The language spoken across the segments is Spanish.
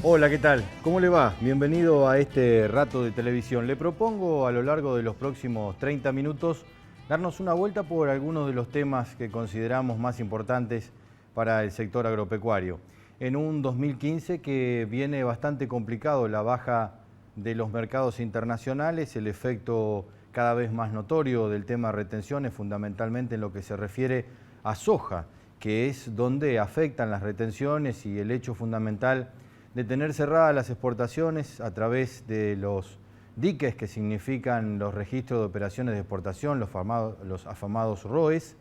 Hola, ¿qué tal? ¿Cómo le va? Bienvenido a este rato de televisión. Le propongo a lo largo de los próximos 30 minutos darnos una vuelta por algunos de los temas que consideramos más importantes para el sector agropecuario. En un 2015 que viene bastante complicado, la baja de los mercados internacionales, el efecto cada vez más notorio del tema de retenciones, fundamentalmente en lo que se refiere a soja, que es donde afectan las retenciones y el hecho fundamental de tener cerradas las exportaciones a través de los diques que significan los registros de operaciones de exportación, los afamados ROEs,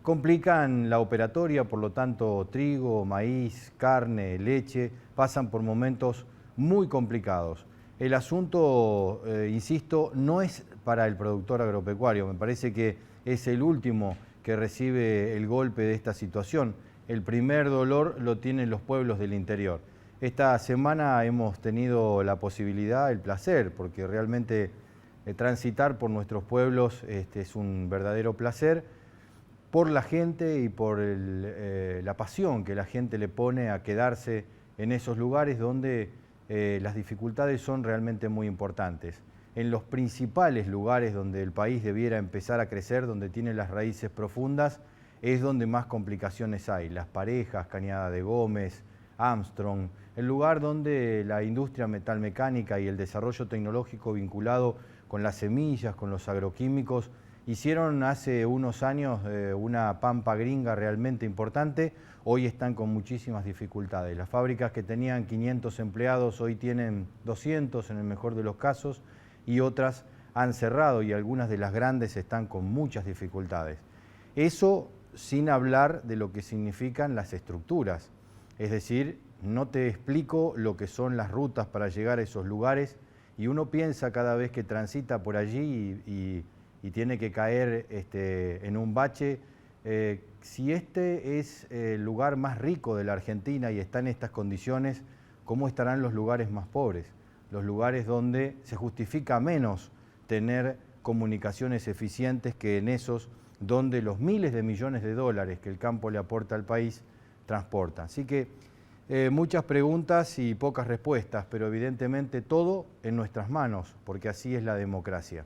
complican la operatoria, por lo tanto trigo, maíz, carne, leche, pasan por momentos muy complicados. El asunto, insisto, no es para el productor agropecuario, me parece que es el último que recibe el golpe de esta situación. El primer dolor lo tienen los pueblos del interior. Esta semana hemos tenido la posibilidad, el placer, porque realmente transitar por nuestros pueblos es un verdadero placer, por la gente y por la pasión que la gente le pone a quedarse en esos lugares donde las dificultades son realmente muy importantes. En los principales lugares donde el país debiera empezar a crecer, donde tiene las raíces profundas, es donde más complicaciones hay. Las Parejas, Cañada de Gómez, Armstrong, el lugar donde la industria metalmecánica y el desarrollo tecnológico vinculado con las semillas, con los agroquímicos, hicieron hace unos años una pampa gringa realmente importante, hoy están con muchísimas dificultades. Las fábricas que tenían 500 empleados hoy tienen 200 en el mejor de los casos y otras han cerrado y algunas de las grandes están con muchas dificultades. Eso sin hablar de lo que significan las estructuras. Es decir, no te explico lo que son las rutas para llegar a esos lugares y uno piensa cada vez que transita por allí y tiene que caer en un bache, si este es el lugar más rico de la Argentina y está en estas condiciones, ¿cómo estarán los lugares más pobres? Los lugares donde se justifica menos tener comunicaciones eficientes que en esos donde los miles de millones de dólares que el campo le aporta al país transportan. Así que muchas preguntas y pocas respuestas, pero evidentemente todo en nuestras manos, porque así es la democracia.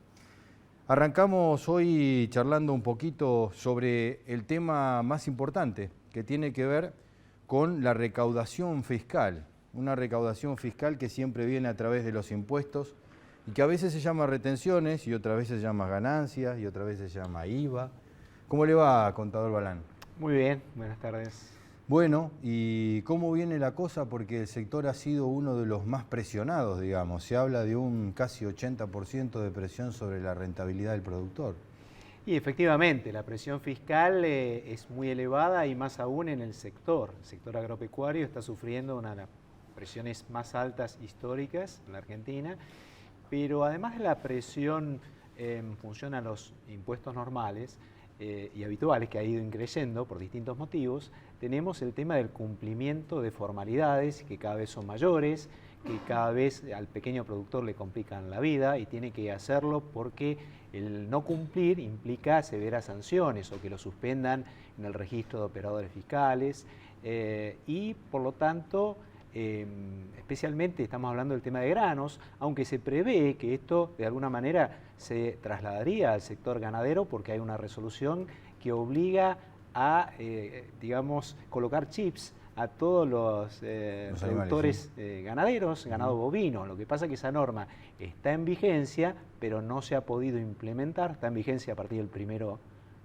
Arrancamos hoy charlando un poquito sobre el tema más importante, que tiene que ver con la recaudación fiscal. Una recaudación fiscal que siempre viene a través de los impuestos y que a veces se llama retenciones y otras veces se llama ganancias y otras veces se llama IVA. ¿Cómo le va, contador Balán? Muy bien, buenas tardes. Bueno, ¿y cómo viene la cosa? Porque el sector ha sido uno de los más presionados, digamos. Se habla de un casi 80% de presión sobre la rentabilidad del productor. Y efectivamente, la presión fiscal es muy elevada y más aún en el sector. El sector agropecuario está sufriendo una de las presiones más altas históricas en la Argentina, pero además de la presión en función a los impuestos normales, y habituales que ha ido increyendo por distintos motivos, tenemos el tema del cumplimiento de formalidades que cada vez son mayores, que cada vez al pequeño productor le complican la vida y tiene que hacerlo porque el no cumplir implica severas sanciones o que lo suspendan en el registro de operadores fiscales y por lo tanto especialmente estamos hablando del tema de granos, aunque se prevé que esto de alguna manera se trasladaría al sector ganadero porque hay una resolución que obliga a, digamos, colocar chips a todos los productores ganaderos, ganado bovino. Lo que pasa es que esa norma está en vigencia, pero no se ha podido implementar, está en vigencia a partir del 1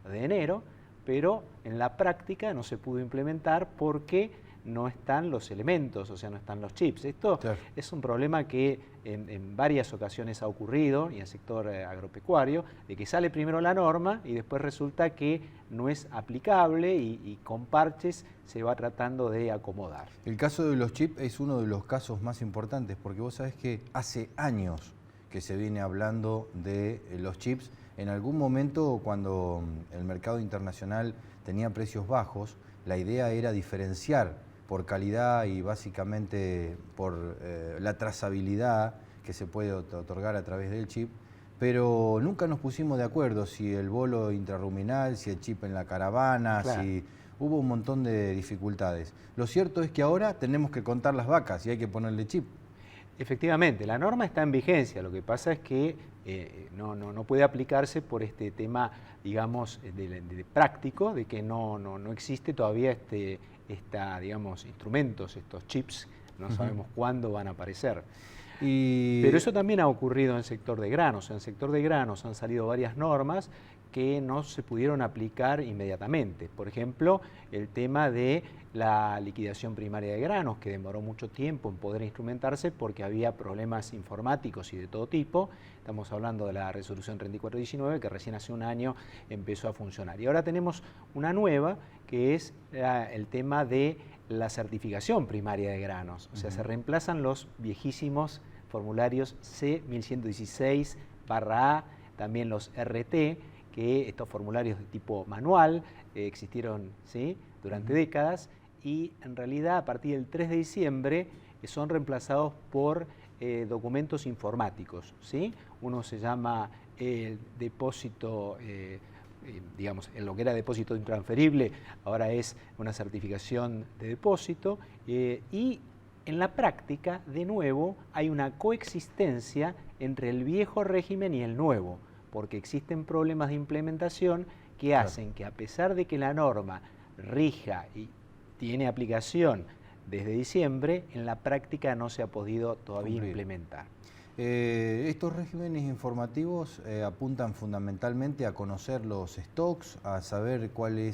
de enero, pero en la práctica no se pudo implementar porque no están los elementos, o sea, no están los chips. Esto claro, es un problema que en varias ocasiones ha ocurrido en el sector agropecuario, de que sale primero la norma y después resulta que no es aplicable y con parches se va tratando de acomodar. El caso de los chips es uno de los casos más importantes, porque vos sabés que hace años que se viene hablando de los chips. En algún momento, cuando el mercado internacional tenía precios bajos, la idea era diferenciar por calidad y básicamente por la trazabilidad que se puede otorgar a través del chip, pero nunca nos pusimos de acuerdo si el bolo intrarruminal, si el chip en la caravana, claro, si hubo un montón de dificultades. Lo cierto es que ahora tenemos que contar las vacas y hay que ponerle chip. Efectivamente, la norma está en vigencia, lo que pasa es que no puede aplicarse por este tema, digamos, de práctico, de que no existe todavía digamos, instrumentos, estos chips, no sabemos cuándo van a aparecer. Pero eso también ha ocurrido en el sector de granos. En el sector de granos han salido varias normas que no se pudieron aplicar inmediatamente. Por ejemplo, el tema de la liquidación primaria de granos, que demoró mucho tiempo en poder instrumentarse porque había problemas informáticos y de todo tipo. Estamos hablando de la resolución 3419, que recién hace un año empezó a funcionar. Y ahora tenemos una nueva, que es el tema de la certificación primaria de granos. O sea, se reemplazan los viejísimos formularios C1116/A, también los RT, que estos formularios de tipo manual existieron, ¿sí?, durante décadas, y en realidad a partir del 3 de diciembre son reemplazados por documentos informáticos, ¿sí? Uno se llama depósito, digamos, en lo que era depósito intransferible, ahora es una certificación de depósito, y en la práctica, de nuevo, hay una coexistencia entre el viejo régimen y el nuevo, porque existen problemas de implementación que hacen que, a pesar de que la norma rija y tiene aplicación desde diciembre, en la práctica no se ha podido todavía implementar. Estos regímenes informativos apuntan fundamentalmente a conocer los stocks, a saber qué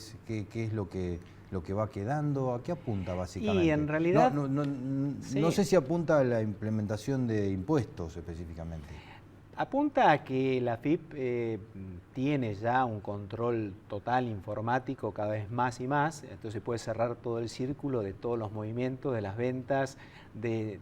es lo que va quedando. ¿A qué apunta básicamente? Y en realidad... No sé si apunta a la implementación de impuestos específicamente. Apunta a que la AFIP tiene ya un control total informático cada vez más y más, entonces puede cerrar todo el círculo de todos los movimientos, de las ventas, de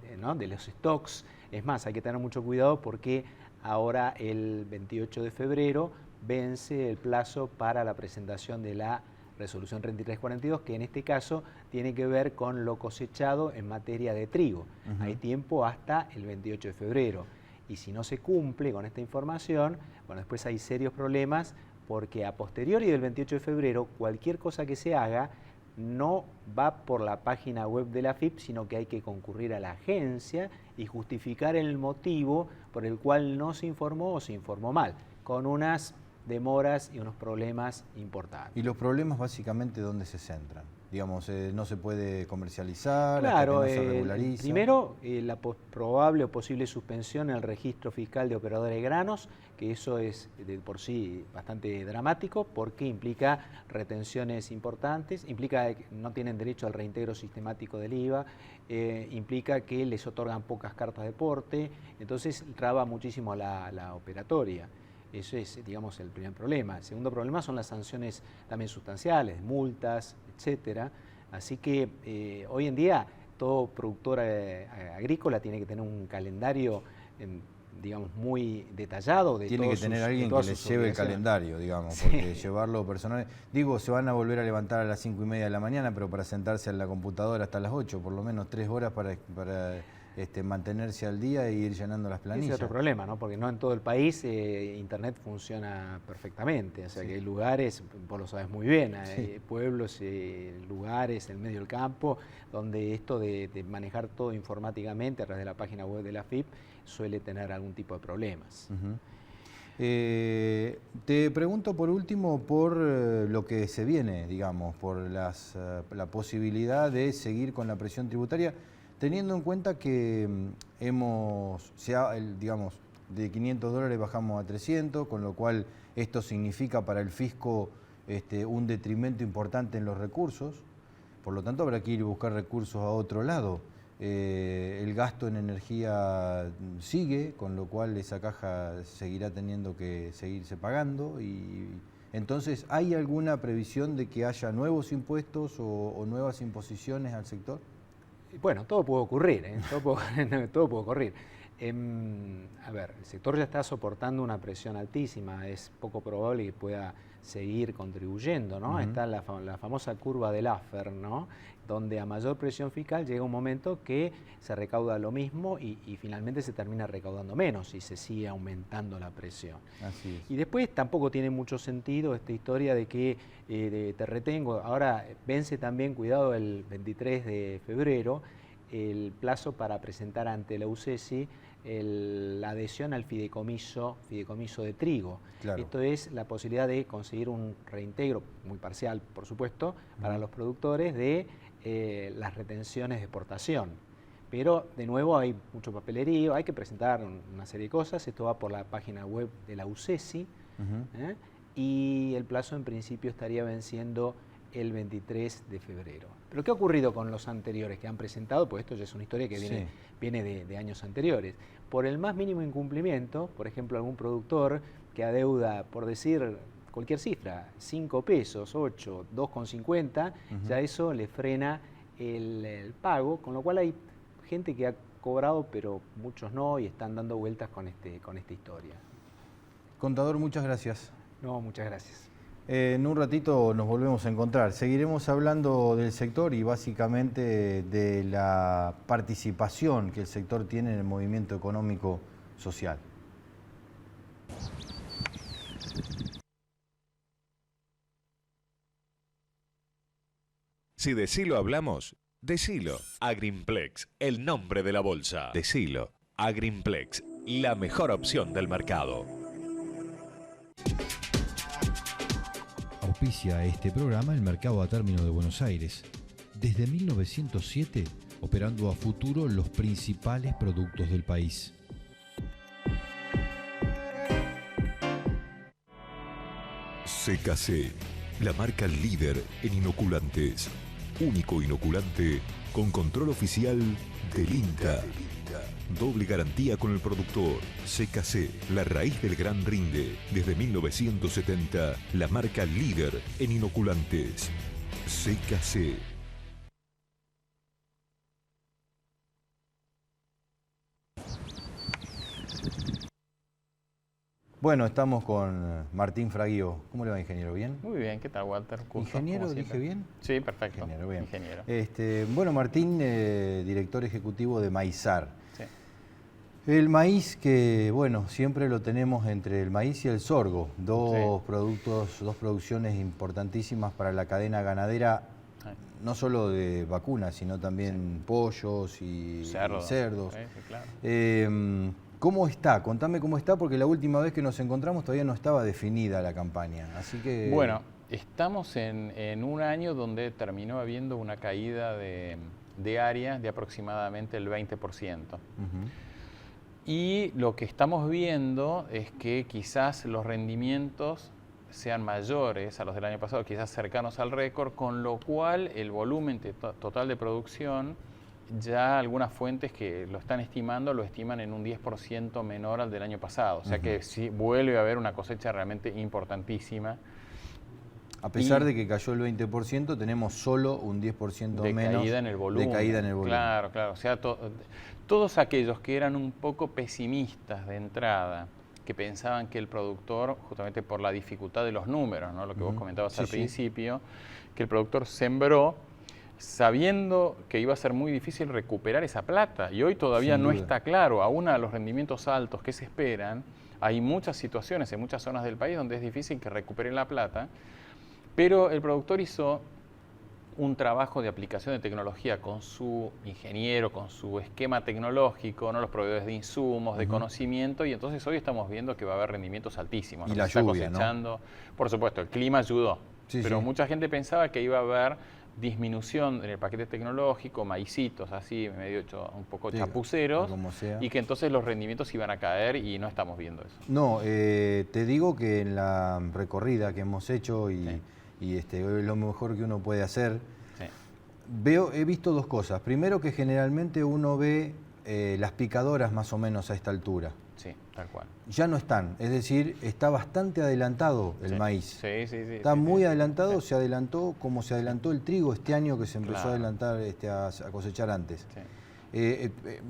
los stocks. Es más, hay que tener mucho cuidado porque ahora el 28 de febrero vence el plazo para la presentación de la resolución 3342, que en este caso tiene que ver con lo cosechado en materia de trigo. Hay tiempo hasta el 28 de febrero. Y si no se cumple con esta información, bueno, después hay serios problemas porque a posteriori del 28 de febrero cualquier cosa que se haga no va por la página web de la AFIP, sino que hay que concurrir a la agencia y justificar el motivo por el cual no se informó o se informó mal, con unas demoras y unos problemas importantes. ¿Y los problemas básicamente dónde se centran? Digamos, no se puede comercializar, claro, hasta que no se regulariza. Primero, la probable o posible suspensión en el registro fiscal de operadores de granos, que eso es de por sí bastante dramático porque implica retenciones importantes, implica que no tienen derecho al reintegro sistemático del IVA, implica que les otorgan pocas cartas de porte, entonces traba muchísimo la operatoria. Eso es, digamos, el primer problema. El segundo problema son las sanciones también sustanciales, multas, etcétera. Así que hoy en día todo productor agrícola tiene que tener un calendario, digamos, muy detallado. Tiene que tener alguien que les lleve el calendario, digamos, porque llevarlo personal... Digo, se van a volver a levantar a las 5:30 de la mañana, pero para sentarse en la computadora hasta las 8, por lo menos 3 horas para mantenerse al día e ir llenando las planillas. Ese es otro problema, ¿no? Porque no en todo el país Internet funciona perfectamente, o sea que hay lugares, vos lo sabes muy bien, hay pueblos, lugares en medio del campo, donde esto de manejar todo informáticamente a través de la página web de la AFIP suele tener algún tipo de problemas. Te pregunto por último por lo que se viene, digamos, por la posibilidad de seguir con la presión tributaria, teniendo en cuenta que digamos, de $500 bajamos a 300, con lo cual esto significa para el fisco un detrimento importante en los recursos, por lo tanto habrá que ir a buscar recursos a otro lado. El gasto en energía sigue, con lo cual esa caja seguirá teniendo que seguirse pagando. Y entonces, ¿hay alguna previsión de que haya nuevos impuestos o nuevas imposiciones al sector? Bueno, todo puede ocurrir, todo puede ocurrir. A ver, el sector ya está soportando una presión altísima, es poco probable que pueda seguir contribuyendo, ¿no? Está la famosa curva de Laffer, ¿no? Donde a mayor presión fiscal llega un momento que se recauda lo mismo y finalmente se termina recaudando menos y se sigue aumentando la presión. Así es. Y después tampoco tiene mucho sentido esta historia de que te retengo. Ahora vence también, cuidado, el 23 de febrero, el plazo para presentar ante la UCESI la adhesión al fideicomiso de trigo. Claro. Esto es la posibilidad de conseguir un reintegro, muy parcial por supuesto, para los productores de las retenciones de exportación. Pero de nuevo hay mucho papelerío, hay que presentar una serie de cosas, esto va por la página web de la UCESI, y el plazo en principio estaría venciendo el 23 de febrero. Pero ¿qué ha ocurrido con los anteriores que han presentado? Pues esto ya es una historia que viene de años anteriores. Por el más mínimo incumplimiento, por ejemplo, algún productor que adeuda, por decir cualquier cifra, 5 pesos, 8, 2,50, ya eso le frena el pago, con lo cual hay gente que ha cobrado, pero muchos no, y están dando vueltas con esta historia. Contador, muchas gracias. No, muchas gracias. En un ratito nos volvemos a encontrar. Seguiremos hablando del sector y básicamente de la participación que el sector tiene en el movimiento económico social. Si decilo hablamos, decilo. Agrimplex, el nombre de la bolsa. Decilo. Agrimplex, la mejor opción del mercado. Auspicia este programa el Mercado a Término de Buenos Aires. Desde 1907, operando a futuro los principales productos del país. CKC, la marca líder en inoculantes. Único inoculante con control oficial del INTA. Doble garantía con el productor. CKC, la raíz del gran rinde. Desde 1970, la marca líder en inoculantes. CKC. Bueno, estamos con Martín Fraguío. ¿Cómo le va, ingeniero? ¿Bien? Muy bien, ¿qué tal, Walter? Gusto, ¿Ingeniero dije bien? Sí, perfecto. Ingeniero, bien. Ingeniero. Bueno, Martín, director ejecutivo de Maizar. Sí. El maíz que, bueno, siempre lo tenemos entre el maíz y el sorgo. Dos producciones importantísimas para la cadena ganadera, no solo de vacunas, sino también pollos y cerdos. Sí, claro. ¿Cómo está? Contame cómo está, porque la última vez que nos encontramos todavía no estaba definida la campaña, así que... Bueno, estamos en un año donde terminó habiendo una caída de área de aproximadamente el 20%. Y lo que estamos viendo es que quizás los rendimientos sean mayores a los del año pasado, quizás cercanos al récord, con lo cual el volumen total de producción, ya algunas fuentes que lo están estimando, lo estiman en un 10% menor al del año pasado. O sea que sí vuelve a haber una cosecha realmente importantísima. A pesar de que cayó el 20%, tenemos solo un 10% menos de caída en el volumen. Claro, claro. O sea, todos aquellos que eran un poco pesimistas de entrada, que pensaban que el productor, justamente por la dificultad de los números, ¿no? Lo que vos comentabas al principio, que el productor sembró sabiendo que iba a ser muy difícil recuperar esa plata, y hoy todavía no está claro, aún a los rendimientos altos que se esperan, hay muchas situaciones en muchas zonas del país donde es difícil que recuperen la plata, pero el productor hizo un trabajo de aplicación de tecnología con su ingeniero, con su esquema tecnológico, ¿no? Los proveedores de insumos, de conocimiento, y entonces hoy estamos viendo que va a haber rendimientos altísimos. Y la lluvia, cosechando. ¿No? Por supuesto, el clima ayudó, pero mucha gente pensaba que iba a haber disminución en el paquete tecnológico, maicitos así, medio hecho un poco chapuceros, y que entonces los rendimientos iban a caer, y no estamos viendo eso. No, te digo que en la recorrida que hemos hecho y es lo mejor que uno puede hacer, he visto dos cosas. Primero, que generalmente uno ve las picadoras más o menos a esta altura. Sí, tal cual. Ya no están, es decir, está bastante adelantado el maíz. Está muy adelantado, se adelantó como se adelantó el trigo este año, que se empezó a adelantar, a cosechar antes.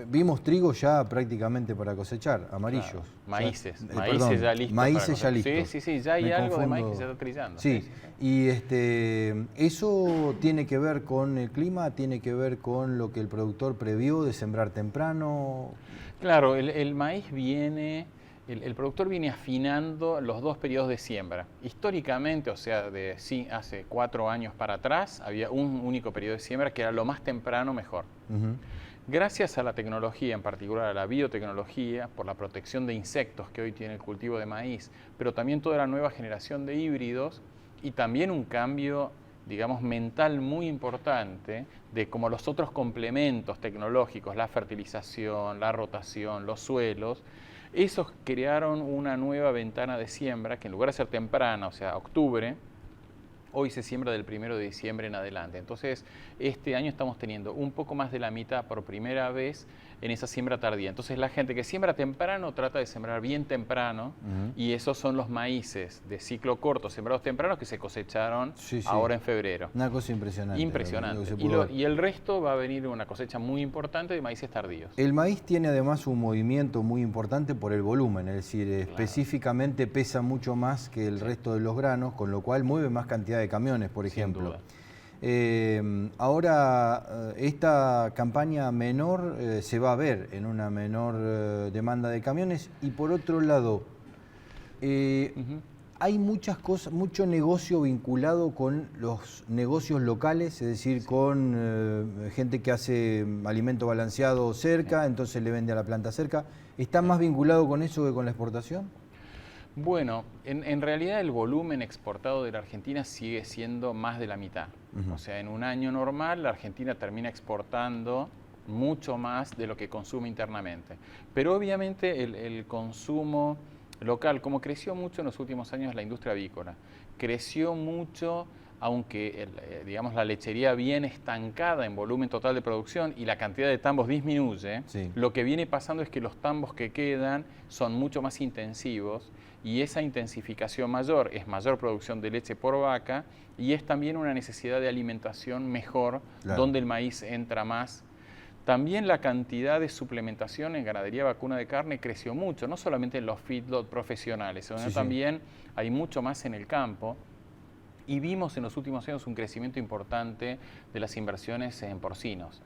Vimos trigo ya prácticamente para cosechar, amarillos. Claro. Maíces, ya, maíces perdón, ya listos. Maíces ya listos. Sí, ya hay algo de maíz que se está trillando. Sí, y ¿eso tiene que ver con el clima? ¿Tiene que ver con lo que el productor previó de sembrar temprano? Claro, el maíz viene... El productor viene afinando los 2 periodos de siembra. Históricamente, o sea, hace 4 años para atrás, había un único periodo de siembra que era lo más temprano mejor. Gracias a la tecnología, en particular a la biotecnología, por la protección de insectos que hoy tiene el cultivo de maíz, pero también toda la nueva generación de híbridos y también un cambio, digamos, mental muy importante de cómo los otros complementos tecnológicos, la fertilización, la rotación, los suelos, esos crearon una nueva ventana de siembra que en lugar de ser temprana, o sea, octubre, hoy se siembra del 1 de diciembre en adelante. Entonces, este año estamos teniendo un poco más de la mitad por primera vez en esa siembra tardía. Entonces, la gente que siembra temprano trata de sembrar bien temprano y esos son los maíces de ciclo corto sembrados tempranos que se cosecharon ahora en febrero. Una cosa impresionante. Impresionante. Y el resto va a venir una cosecha muy importante de maíces tardíos. El maíz tiene además un movimiento muy importante por el volumen, es decir, específicamente pesa mucho más que el resto de los granos, con lo cual mueve más cantidad de camiones, por ejemplo. Ahora, esta campaña menor se va a ver en una menor demanda de camiones y por otro lado, hay muchas cosas, mucho negocio vinculado con los negocios locales, es decir, con gente que hace alimento balanceado cerca, entonces le vende a la planta cerca. ¿Está más vinculado con eso que con la exportación? Bueno, en realidad el volumen exportado de la Argentina sigue siendo más de la mitad. O sea, en un año normal la Argentina termina exportando mucho más de lo que consume internamente. Pero obviamente el consumo local, como creció mucho en los últimos años la industria avícola, creció mucho, aunque digamos la lechería viene estancada en volumen total de producción y la cantidad de tambos disminuye, lo que viene pasando es que los tambos que quedan son mucho más intensivos y esa intensificación mayor es mayor producción de leche por vaca y es también una necesidad de alimentación mejor, donde el maíz entra más. También la cantidad de suplementación en ganadería vacuna de carne creció mucho, no solamente en los feedlot profesionales, sino también hay mucho más en el campo. Y vimos en los últimos años un crecimiento importante de las inversiones en porcinos.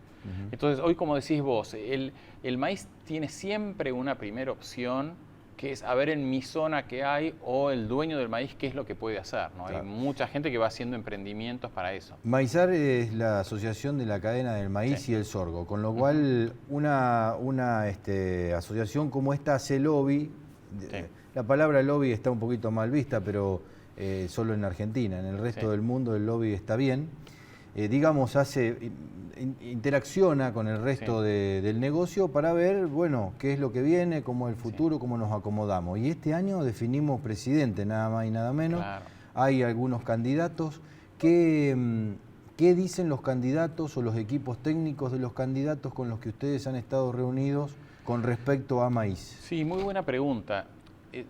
Entonces, hoy, como decís vos, el maíz tiene siempre una primera opción, que es a ver en mi zona qué hay, o el dueño del maíz qué es lo que puede hacer, ¿no? Hay mucha gente que va haciendo emprendimientos para eso. Maizar es la asociación de la cadena del maíz y el sorgo, con lo cual una asociación como esta hace lobby. La palabra lobby está un poquito mal vista, pero solo en Argentina. En el resto del mundo el lobby está bien. Digamos, interacciona con el resto del negocio para ver, bueno, qué es lo que viene, cómo es el futuro, cómo nos acomodamos. Y este año definimos presidente, nada más y nada menos. Hay algunos candidatos. ¿Qué dicen los candidatos o los equipos técnicos de los candidatos con los que ustedes han estado reunidos con respecto a maíz? Sí, muy buena pregunta.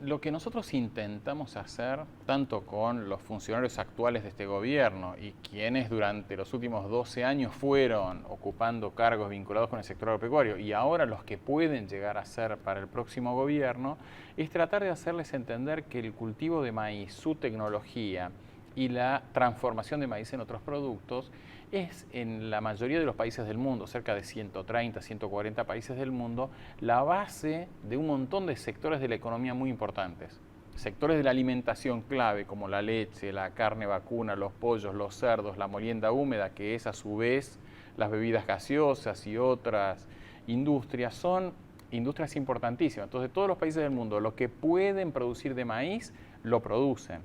Lo que nosotros intentamos hacer, tanto con los funcionarios actuales de este gobierno y quienes durante los últimos 12 años fueron ocupando cargos vinculados con el sector agropecuario y ahora los que pueden llegar a ser para el próximo gobierno, es tratar de hacerles entender que el cultivo de maíz, su tecnología y la transformación de maíz en otros productos es en la mayoría de los países del mundo, cerca de 130, 140 países del mundo, la base de un montón de sectores de la economía muy importantes. Sectores de la alimentación clave como la leche, la carne vacuna, los pollos, los cerdos, la molienda húmeda, que es a su vez las bebidas gaseosas y otras industrias, son industrias importantísimas. Entonces todos los países del mundo, lo que pueden producir de maíz, lo producen.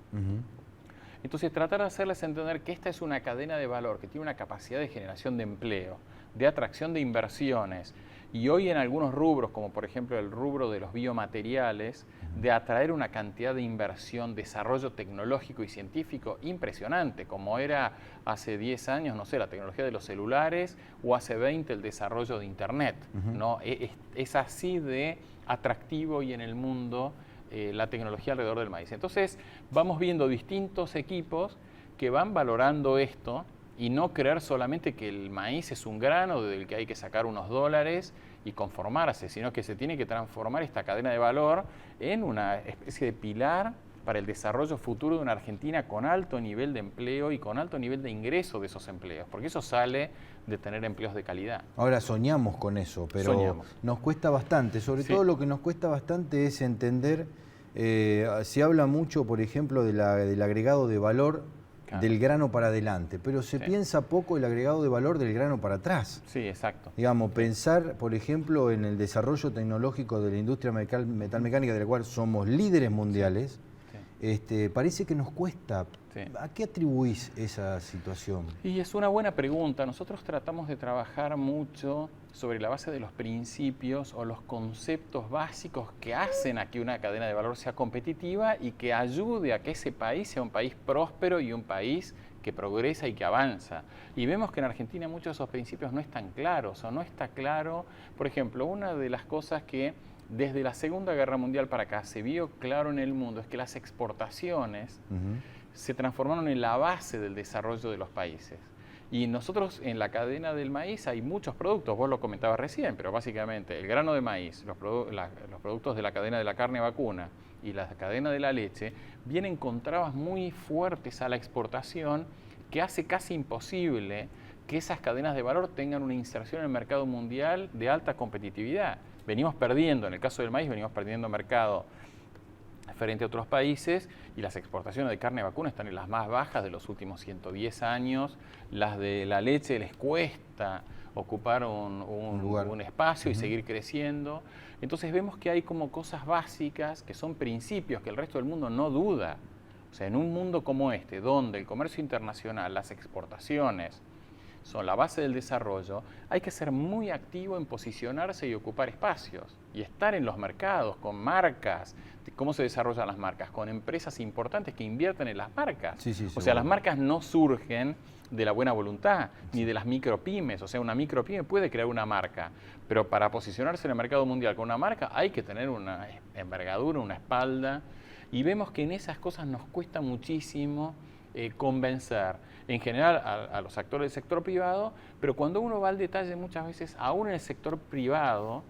Entonces, tratar de hacerles entender que esta es una cadena de valor que tiene una capacidad de generación de empleo, de atracción de inversiones, y hoy en algunos rubros, como por ejemplo el rubro de los biomateriales, de atraer una cantidad de inversión, desarrollo tecnológico y científico impresionante, como era hace 10 años, no sé, la tecnología de los celulares, o hace 20 el desarrollo de Internet, ¿no? Es así de atractivo y en el mundo la tecnología alrededor del maíz. Entonces vamos viendo distintos equipos que van valorando esto y no creer solamente que el maíz es un grano del que hay que sacar unos dólares y conformarse, sino que se tiene que transformar esta cadena de valor en una especie de pilar para el desarrollo futuro de una Argentina con alto nivel de empleo y con alto nivel de ingreso de esos empleos, porque eso sale de tener empleos de calidad. Ahora soñamos con eso, pero nos cuesta bastante, sobre todo lo que nos cuesta bastante es entender, se habla mucho, por ejemplo, del agregado de valor del grano para adelante, pero se piensa poco el agregado de valor del grano para atrás. Sí, exacto. Digamos, pensar, por ejemplo, en el desarrollo tecnológico de la industria metalmecánica, de la cual somos líderes mundiales, parece que nos cuesta. ¿A qué atribuís esa situación? Y es una buena pregunta. Nosotros tratamos de trabajar mucho sobre la base de los principios o los conceptos básicos que hacen a que una cadena de valor sea competitiva y que ayude a que ese país sea un país próspero y un país que progresa y que avanza. Y vemos que en Argentina muchos de esos principios no están claros o no está claro. Por ejemplo, una de las cosas que desde la Segunda Guerra Mundial para acá se vio claro en el mundo es que las exportaciones se transformaron en la base del desarrollo de los países. Y nosotros en la cadena del maíz hay muchos productos, vos lo comentabas recién, pero básicamente el grano de maíz, los productos de la cadena de la carne vacuna y la cadena de la leche vienen con trabas muy fuertes a la exportación que hace casi imposible que esas cadenas de valor tengan una inserción en el mercado mundial de alta competitividad. Venimos perdiendo, en el caso del maíz, venimos perdiendo mercado frente a otros países y las exportaciones de carne vacuna están en las más bajas de los últimos 110 años. Las de la leche les cuesta ocupar un espacio y seguir creciendo. Entonces vemos que hay como cosas básicas que son principios que el resto del mundo no duda. O sea, en un mundo como este, donde el comercio internacional, las exportaciones son la base del desarrollo, hay que ser muy activo en posicionarse y ocupar espacios y estar en los mercados con marcas. ¿Cómo se desarrollan las marcas? Con empresas importantes que invierten en las marcas. O sea, las marcas no surgen de la buena voluntad ni de las micropymes. O sea, una micropyme puede crear una marca, pero para posicionarse en el mercado mundial con una marca hay que tener una envergadura, una espalda, y vemos que en esas cosas nos cuesta muchísimo convencer en general a los actores del sector privado, pero cuando uno va al detalle muchas veces, aún en el sector privado,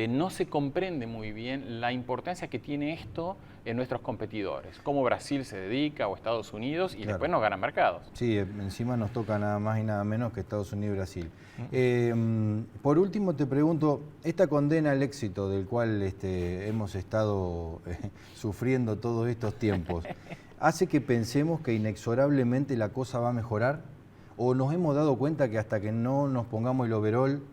no se comprende muy bien la importancia que tiene esto en nuestros competidores, cómo Brasil se dedica o Estados Unidos y después nos ganan mercados. Sí, encima nos toca nada más y nada menos que Estados Unidos y Brasil. Por último te pregunto, esta condena al éxito del cual hemos estado sufriendo todos estos tiempos, ¿hace que pensemos que inexorablemente la cosa va a mejorar? ¿O nos hemos dado cuenta que hasta que no nos pongamos el overol,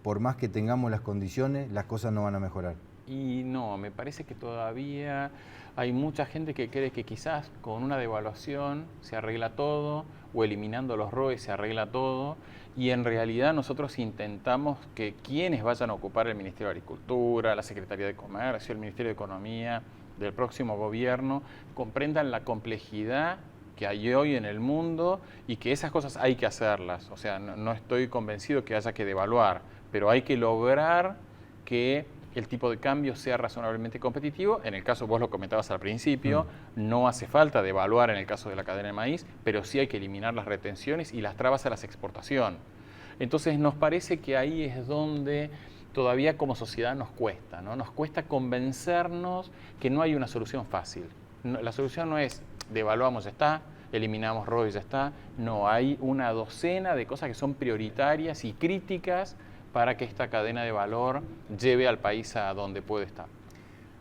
por más que tengamos las condiciones, las cosas no van a mejorar? Y no, me parece que todavía hay mucha gente que cree que quizás con una devaluación se arregla todo, o eliminando los ROE se arregla todo, y en realidad nosotros intentamos que quienes vayan a ocupar el Ministerio de Agricultura, la Secretaría de Comercio, el Ministerio de Economía del próximo gobierno, comprendan la complejidad que hay hoy en el mundo y que esas cosas hay que hacerlas. O sea, no estoy convencido que haya que devaluar, pero hay que lograr que el tipo de cambio sea razonablemente competitivo. En el caso, vos lo comentabas al principio, no hace falta devaluar en el caso de la cadena de maíz, pero sí hay que eliminar las retenciones y las trabas a la exportación. Entonces nos parece que ahí es donde todavía como sociedad nos cuesta, ¿no? Nos cuesta convencernos que no hay una solución fácil. La solución no es devaluamos, ya está, eliminamos ROE, ya está. No, hay una docena de cosas que son prioritarias y críticas para que esta cadena de valor lleve al país a donde puede estar.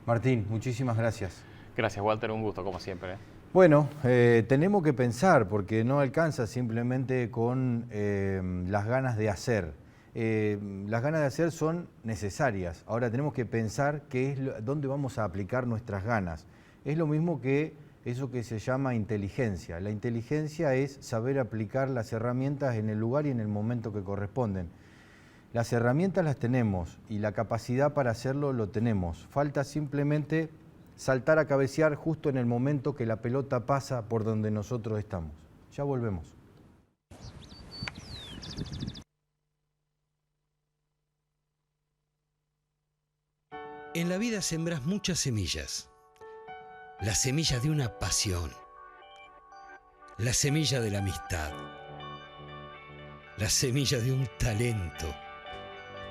Martín, muchísimas gracias. Gracias, Walter, un gusto como siempre. Bueno, tenemos que pensar, porque no alcanza simplemente con las ganas de hacer. Las ganas de hacer son necesarias. Ahora tenemos que pensar dónde vamos a aplicar nuestras ganas. Es lo mismo que eso que se llama inteligencia. La inteligencia es saber aplicar las herramientas en el lugar y en el momento que corresponden. Las herramientas las tenemos y la capacidad para hacerlo lo tenemos. Falta simplemente saltar a cabecear justo en el momento que la pelota pasa por donde nosotros estamos. Ya volvemos. En la vida sembras muchas semillas. La semilla de una pasión, la semilla de la amistad, la semilla de un talento,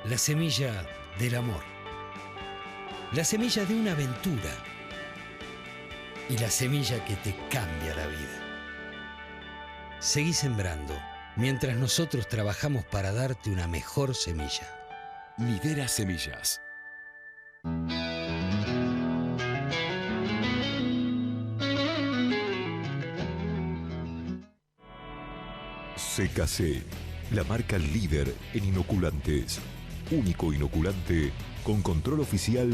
la semilla del amor, la semilla de una aventura y la semilla que te cambia la vida. Seguí sembrando mientras nosotros trabajamos para darte una mejor semilla. Midera Semillas. CKC, la marca líder en inoculantes. Único inoculante con control oficial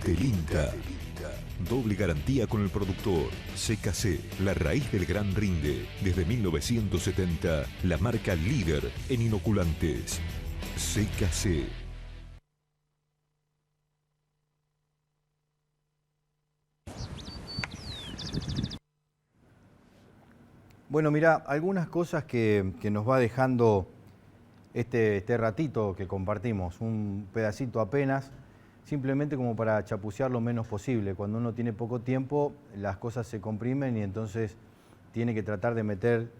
del INTA. Doble garantía con el productor. CKC, la raíz del gran rinde. Desde 1970, la marca líder en inoculantes. CKC. Bueno, mira, algunas cosas que nos va dejando este ratito que compartimos, un pedacito apenas, simplemente como para chapucear lo menos posible. Cuando uno tiene poco tiempo, las cosas se comprimen y entonces tiene que tratar de meter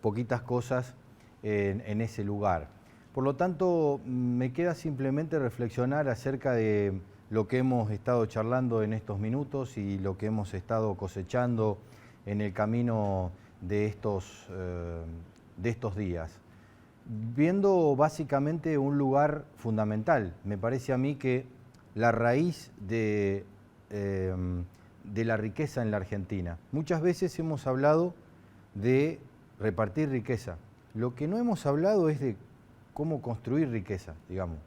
poquitas cosas en ese lugar. Por lo tanto, me queda simplemente reflexionar acerca de lo que hemos estado charlando en estos minutos y lo que hemos estado cosechando en el camino de estos días. Viendo básicamente un lugar fundamental, me parece a mí que la raíz de la riqueza en la Argentina. Muchas veces hemos hablado de repartir riqueza. Lo que no hemos hablado es de cómo construir riqueza, digamos.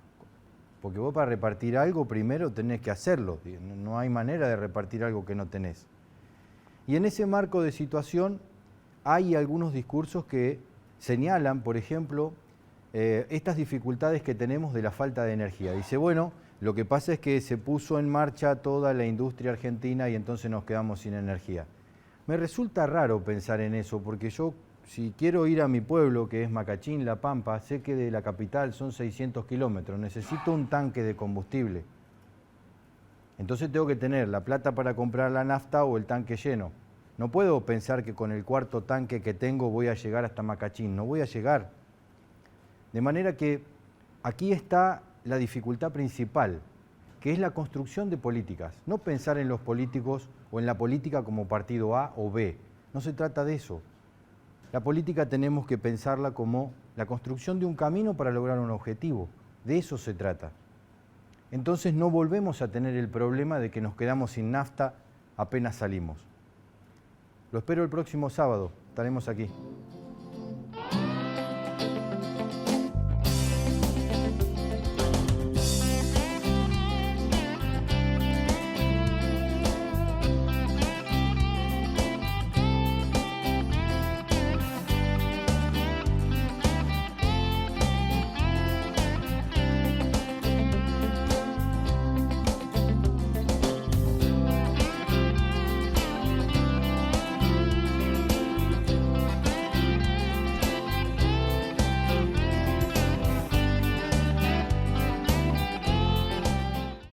Porque vos para repartir algo primero tenés que hacerlo. No hay manera de repartir algo que no tenés. Y en ese marco de situación hay algunos discursos que señalan, por ejemplo, estas dificultades que tenemos de la falta de energía. Dice, bueno, lo que pasa es que se puso en marcha toda la industria argentina y entonces nos quedamos sin energía. Me resulta raro pensar en eso, porque yo, si quiero ir a mi pueblo, que es Macachín, La Pampa, sé que de la capital son 600 kilómetros, necesito un tanque de combustible. Entonces tengo que tener la plata para comprar la nafta o el tanque lleno. No puedo pensar que con el cuarto tanque que tengo voy a llegar hasta Macachín, no voy a llegar. De manera que aquí está la dificultad principal, que es la construcción de políticas. No pensar en los políticos o en la política como partido A o B. No se trata de eso. La política tenemos que pensarla como la construcción de un camino para lograr un objetivo. De eso se trata. Entonces no volvemos a tener el problema de que nos quedamos sin nafta apenas salimos. Lo espero el próximo sábado. Estaremos aquí.